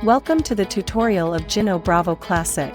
Welcome to the tutorial of GYENNO Bravo Classic.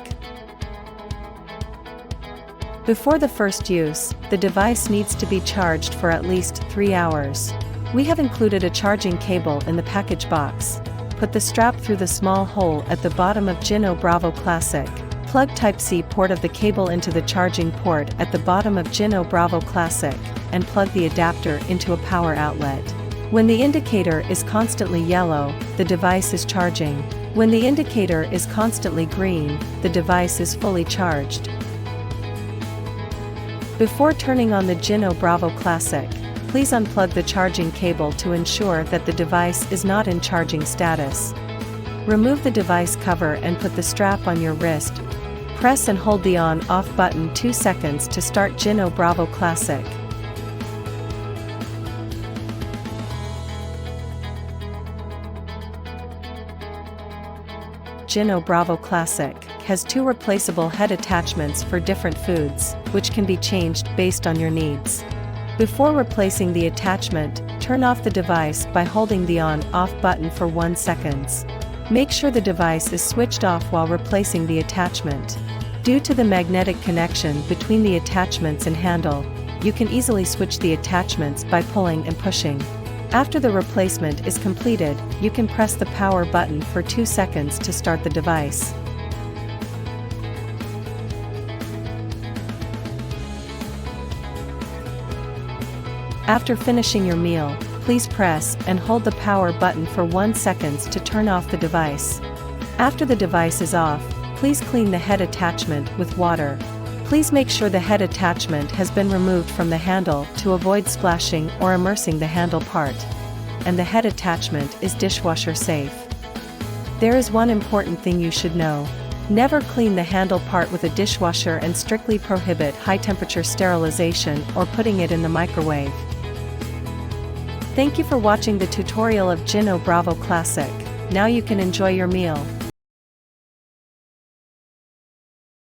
Before the first use, the device needs to be charged for at least 3 hours. We have included a charging cable in the package box. Put the strap through the small hole at the bottom of GYENNO Bravo Classic. Plug Type-C port of the cable into the charging port at the bottom of GYENNO Bravo Classic, and plug the adapter into a power outlet. When the indicator is constantly yellow, the device is charging. When the indicator is constantly green, the device is fully charged. Before turning on the GYENNO Bravo Classic, please unplug the charging cable to ensure that the device is not in charging status. Remove the device cover and put the strap on your wrist. Press and hold the on/off button 2 seconds to start GYENNO Bravo Classic. GYENNO Bravo Classic has 2 replaceable head attachments for different foods, which can be changed based on your needs. Before replacing the attachment, turn off the device by holding the on/off button for 1 second. Make sure the device is switched off while replacing the attachment. Due to the magnetic connection between the attachments and handle, you can easily switch the attachments by pulling and pushing. After the replacement is completed, you can press the power button for 2 seconds to start the device. After finishing your meal, please press and hold the power button for 1 second to turn off the device. After the device is off, please clean the head attachment with water. Please make sure the head attachment has been removed from the handle to avoid splashing or immersing the handle part. And the head attachment is dishwasher safe. There is one important thing you should know. Never clean the handle part with a dishwasher and strictly prohibit high-temperature sterilization or putting it in the microwave. Thank you for watching the tutorial of GYENNO Bravo Classic. Now you can enjoy your meal.